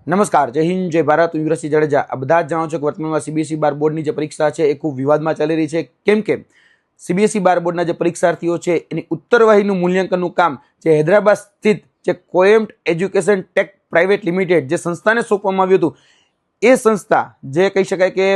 નમસ્કાર, જય હિન્દ, જય ભારત. હું યુવરાજસિંહ જાડેજા. આ બધા જ જાણો છો કે વર્તમાનમાં સીબીએસઈ બાર બોર્ડની જે પરીક્ષા છે એ ખૂબ વિવાદમાં ચાલી રહી છે. કેમ કે સીબીએસઈ બાર બોર્ડના જે પરીક્ષાર્થીઓ છે એની ઉત્તરવાહીનું મૂલ્યાંકનનું કામ જે હૈદરાબાદ સ્થિત જે કોએમ્પ્ટ એજ્યુકેશન ટેક પ્રાઇવેટ લિમિટેડ જે સંસ્થાને સોંપવામાં આવ્યું હતું, એ સંસ્થા જે કહી શકાય કે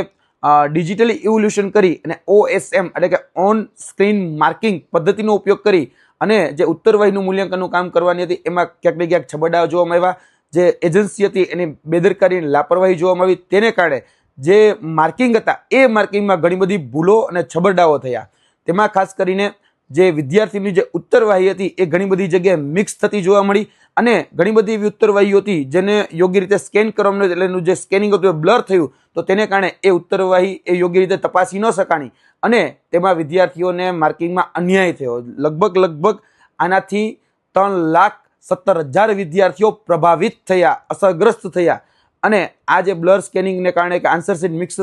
ડિજિટલી ઇવોલ્યુશન કરી અને OSM એટલે કે ઓન સ્ક્રીન માર્કિંગ પદ્ધતિનો ઉપયોગ કરી અને જે ઉત્તરવાહીનું મૂલ્યાંકનનું કામ કરવાની હતી, એમાં ક્યાંક ને ક્યાંક છબડાઓ જોવામાં આવ્યા. જે એજન્સી હતી એની બેદરકારી અને લાપરવાહી જોવામાં આવી. તેને કારણે જે માર્કિંગ હતા એ માર્કિંગમાં ઘણી બધી ભૂલો અને છબરડાઓ થયા. તેમાં ખાસ કરીને જે વિદ્યાર્થીની જે ઉત્તરવાહી હતી એ ઘણી બધી જગ્યાએ મિક્સ થતી જોવા મળી અને ઘણી બધી એવી ઉત્તરવાહીઓ હતી જેને યોગ્ય રીતે સ્કેન કરવામાં એટલે એનું જે સ્કેનિંગ હતું એ બ્લર થયું, તો તેને કારણે એ ઉત્તરવાહી એ યોગ્ય રીતે તપાસી ન શકાણી અને તેમાં વિદ્યાર્થીઓને માર્કિંગમાં અન્યાય થયો. લગભગ આનાથી 3,17,000 વિદ્યાર્થીઓ પ્રભાવિત થયા, અસરગ્રસ્ત થયા. અને આ જે બ્લર સ્કેનિંગને કારણે કે આન્સર શીટ મિક્સ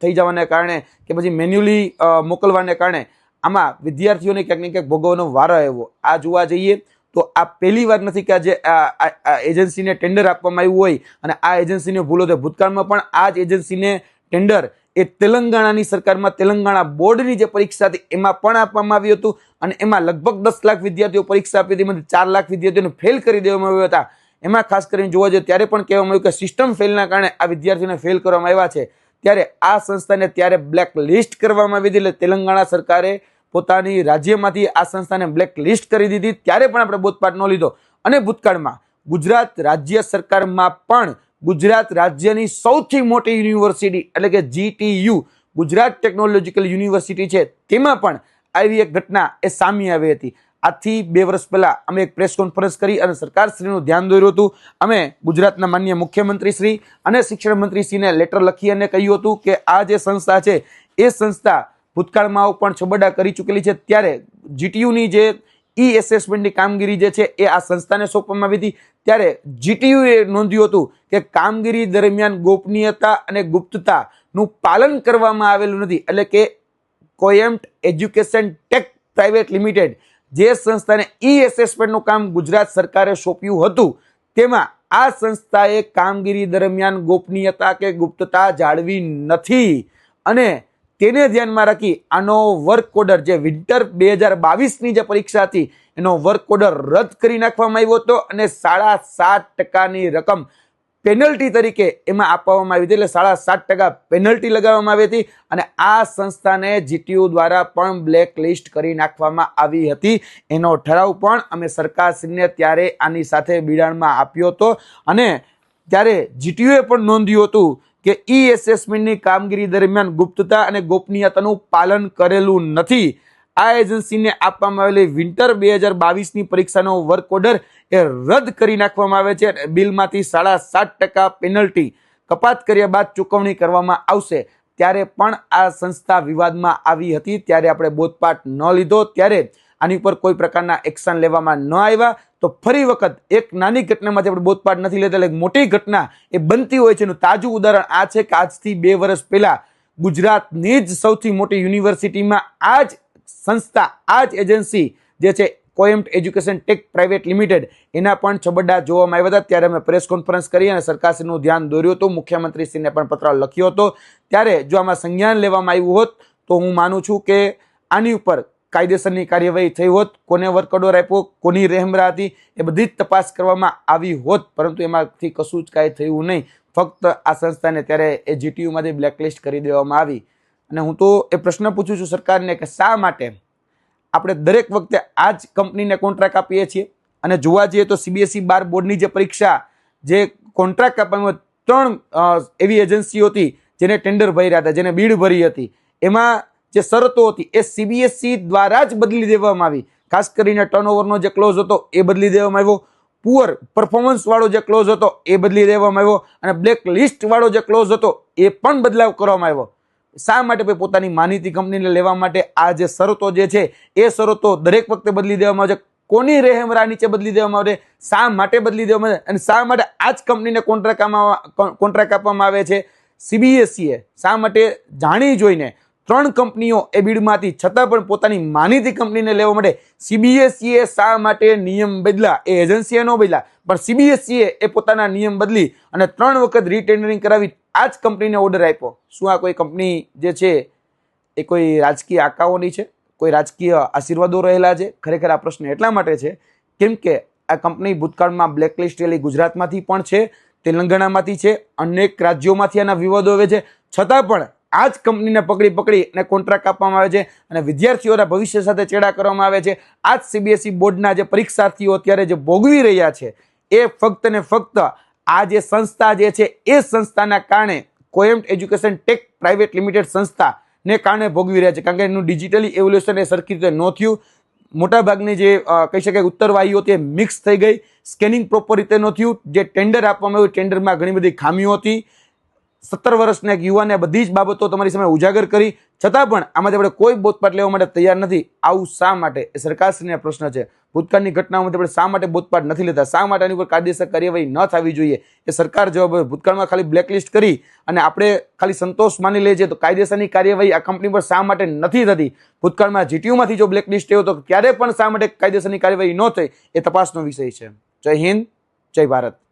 થઈ જવાને કારણે કે પછી મેન્યુઅલી મોકલવાને કારણે આમાં વિદ્યાર્થીઓને ક્યાંક ને ક્યાંક ભોગવવાનો વારો આવ્યો. આ જોવા જઈએ તો આ પહેલી વાર નથી કે આજે એજન્સીને ટેન્ડર આપવામાં આવ્યું હોય અને આ એજન્સીને ભૂલો થાય. ભૂતકાળમાં પણ આ જ એજન્સીને ટેન્ડર એ તેલંગાણાની સરકારમાં તેલંગાણા બોર્ડની જે પરીક્ષા હતી એમાં પણ આપવામાં આવ્યું હતું અને એમાં લગભગ 10 લાખ વિદ્યાર્થીઓ પરીક્ષા આપી હતી, એમાંથી 4 લાખ વિદ્યાર્થીઓને ફેલ કરી દેવામાં આવ્યા હતા. એમાં ખાસ કરીને જોવા જોઈએ ત્યારે પણ કહેવામાં આવ્યું કે સિસ્ટમ ફેલના કારણે આ વિદ્યાર્થીઓને ફેલ કરવામાં આવ્યા છે. ત્યારે આ સંસ્થાને ત્યારે બ્લેક લિસ્ટ કરવામાં આવી હતી. એટલે તેલંગાણા સરકારે પોતાની રાજ્યમાંથી આ સંસ્થાને બ્લેક લિસ્ટ કરી દીધી. ત્યારે પણ આપણે બોધપાઠ ન લીધો અને ભૂતકાળમાં ગુજરાત રાજ્ય સરકારમાં પણ ગુજરાત રાજ્યની સૌથી મોટી યુનિવર્સિટી એટલે કે GTU ગુજરાત ટેકનોલોજીકલ યુનિવર્સિટી છે, તેમાં પણ આવી એક ઘટના એ સામે આવી હતી. આજથી 2 વર્ષ પહેલા અમે એક પ્રેસ કોન્ફરન્સ કરી અને સરકારશ્રીનું ધ્યાન દોર્યું હતું. અમે ગુજરાતના માનનીય મુખ્યમંત્રી શ્રી અને શિક્ષણ મંત્રી શ્રીને લેટર લખી અને કહ્યું હતું કે આ જે સંસ્થા છે એ સંસ્થા ભૂતકાળમાં પણ છબરડા કરી ચૂકેલી છે. ત્યારે GTUની જે એસેસમેન્ટની કામગીરી જે છે એ આ સંસ્થાને સોંપવામાં આવી હતી. ત્યારે GTUએ નોંધ્યું હતું કે કામગીરી દરમિયાન ગોપનીયતા અને ગુપ્તતાનું પાલન કરવામાં આવેલું નથી. એટલે કે કોએમ્પ્ટ એજ્યુકેશન ટેક પ્રાઇવેટ લિમિટેડ જે સંસ્થાને એસેસમેન્ટનું કામ ગુજરાત સરકારે સોંપ્યું હતું, તેમાં આ સંસ્થાએ કામગીરી દરમિયાન ગોપનીયતા કે ગુપ્તતા જાળવી નથી અને તેને ધ્યાનમાં રાખી આનો વર્ક ઓર્ડર જે વિન્ટર 2022ની જે પરીક્ષા હતી એનો વર્ક ઓર્ડર રદ કરી નાખવામાં આવ્યો હતો અને 7.5% રકમ પેનલ્ટી તરીકે એમાં આપવામાં આવી હતી. એટલે 7.5% પેનલ્ટી લગાવવામાં આવી હતી અને આ સંસ્થાને GTU દ્વારા પણ બ્લેક લિસ્ટ કરી નાખવામાં આવી હતી. એનો ઠરાવ પણ અમે સરકારશ્રીને ત્યારે આની સાથે બિડાણમાં આપ્યો હતો અને ત્યારે GTUએ પણ નોંધ્યું હતું કે એસેસમેન્ટની કામગીરી દરમિયાન ગુપ્તતા અને ગોપનીયતાનું પાલન કરેલું નથી. આ એજન્સીને આપવામાં આવેલી વિન્ટર 2022ની પરીક્ષાનો વર્ક ઓર્ડર એ રદ કરી નાખવામાં આવે છે. બિલમાંથી 7.5% પેનલ્ટી કપાત કર્યા બાદ ચૂકવણી કરવામાં આવશે. ત્યારે પણ આ સંસ્થા વિવાદમાં આવી હતી. ત્યારે આપણે બોધપાઠ ન લીધો. ત્યારે આની ઉપર કોઈ પ્રકારના એક્શન લેવામાં ન આવ્યા. તો ફરી વખત એક નાની ઘટનામાંથી આપણે બોધપાઠ નથી લેતા, એટલે મોટી ઘટના એ બનતી હોય છે. એનું તાજું ઉદાહરણ આ છે કે આજથી 2 વર્ષ પહેલા ગુજરાતની જ સૌથી મોટી યુનિવર્સિટીમાં આ જ સંસ્થા, આ જ એજન્સી જે છે કોએમ્પ્ટ એજ્યુકેશન ટેક પ્રાઇવેટ લિમિટેડ, એના પણ છબરડા જોવામાં આવ્યા હતા. ત્યારે અમે પ્રેસ કોન્ફરન્સ કરી અને સરકારશ્રીનું ધ્યાન દોર્યું હતું. મુખ્યમંત્રીશ્રીને પણ પત્ર લખ્યો હતો. ત્યારે જો આમાં સંજ્ઞાન લેવામાં આવ્યું હોત તો હું માનું છું કે આની ઉપર કાયદેસરની કાર્યવાહી થઈ હોત. કોને વર્ક ઓર્ડર આપ્યો, કોની રહેમરા હતી, એ બધી જ તપાસ કરવામાં આવી હોત. પરંતુ એમાંથી કશું જ કાંઈ થયું નહીં. ફક્ત આ સંસ્થાને ત્યારે એ GTUમાંથી બ્લેકલિસ્ટ કરી દેવામાં આવી. અને હું તો એ પ્રશ્ન પૂછું છું સરકારને કે શા માટે આપણે દરેક વખતે આ જ કંપનીને કોન્ટ્રાક્ટ આપીએ છીએ? અને જોવા જઈએ તો CBSE બાર બોર્ડની જે પરીક્ષા જે કોન્ટ્રાક્ટ આપવામાં 3 એવી એજન્સીઓ હતી જેને ટેન્ડર ભર્યા હતા, જેને બીડ ભરી હતી, એમાં જે શરતો હતી એ CBSE દ્વારા જ બદલી દેવામાં આવી. ખાસ કરીને ટર્નઓવરનો જે ક્લોઝ હતો એ બદલી દેવામાં આવ્યો. પુઅર પરફોર્મન્સ વાળો જે ક્લોઝ હતો એ બદલી દેવામાં આવ્યો અને બ્લેક લિસ્ટ વાળો જે ક્લોઝ હતો એ પણ બદલાવ કરવામાં આવ્યો. શા માટે? પોતાની માનીતી કંપનીને લેવા માટે આ જે શરતો જે છે એ શરતો દરેક વખતે બદલી દેવામાં આવે છે. કોની રહેમરા નીચે બદલી દેવામાં આવે? શા માટે બદલી દેવામાં આવે? અને શા માટે આ જ કંપનીને કોન્ટ્રાક્ટ આપવામાં આવે છે? CBSE શા માટે જાણી જોઈને 3 કંપનીઓ એ બીડમાં હતી, છતાં પણ પોતાની માનીતી કંપનીને લેવા માટે સીબીએસઈએ શા માટે નિયમ બદલા? એ એજન્સીએ ન બદલા, પણ સીબીએસઈએ એ પોતાના નિયમ બદલી અને 3 વખત રીટેન્ડરિંગ કરાવી આ જ કંપનીને ઓર્ડર આપ્યો. શું આ કોઈ કંપની જે છે એ કોઈ રાજકીય આકાઓની છે? કોઈ રાજકીય આશીર્વાદો રહેલા છે? ખરેખર આ પ્રશ્ન એટલા માટે છે કેમ કે આ કંપની ભૂતકાળમાં બ્લેકલિસ્ટ થયેલી ગુજરાતમાંથી પણ છે, તેલંગાણામાંથી છે, અનેક રાજ્યોમાંથી આના વિવાદો આવે છે, છતાં પણ આ જ કંપનીને પકડી અને કોન્ટ્રાક્ટ આપવામાં આવે છે અને વિદ્યાર્થીઓના ભવિષ્ય સાથે ચેડા કરવામાં આવે છે. આ જ સીબીએસઈ બોર્ડના જે પરીક્ષાર્થીઓ અત્યારે જે ભોગવી રહ્યા છે એ ફક્ત ને ફક્ત આ જે સંસ્થા જે છે એ સંસ્થાના કારણે કોએમ્પ્ટ એજ્યુકેશન ટેક પ્રાઇવેટ લિમિટેડ સંસ્થાને કારણે ભોગવી રહ્યા છે, કારણ કે એનું ડિજિટલી એવોલ્યુશન એ સરખી રીતે ન થયું. મોટાભાગની જે કહી શકાય ઉત્તરવાહીઓ તે મિક્સ થઈ ગઈ, સ્કેનિંગ પ્રોપર રીતે ન થયું, જે ટેન્ડર આપવામાં આવ્યું ટેન્ડરમાં ઘણી બધી ખામીઓ હતી. 17 વર્ષના એક યુવાને બધી જ બાબતો તમારી સામે ઉજાગર કરી, છતાં પણ આમાંથી આપણે કોઈ બોધપાઠ લેવા માટે તૈયાર નથી. આવું શા માટે? એ સરકારશ્રીને પ્રશ્ન છે. ભૂતકાળની ઘટનાઓમાંથી આપણે શા માટે બોધપાઠ નથી લેતા? શા માટે આની ઉપર કાયદેસર કાર્યવાહી ન થવી જોઈએ? એ સરકાર જવાબ. ભૂતકાળમાં ખાલી બ્લેકલિસ્ટ કરી અને આપણે ખાલી સંતોષ માની લઈએ છીએ, તો કાયદેસરની કાર્યવાહી આ કંપની પર શા માટે નથી થતી? ભૂતકાળમાં જીટીયુમાંથી જો બ્લેકલિસ્ટ થયો તો ત્યારે પણ શા માટે કાયદેસરની કાર્યવાહી ન થઈ? એ તપાસનો વિષય છે. જય હિન્દ, જય ભારત.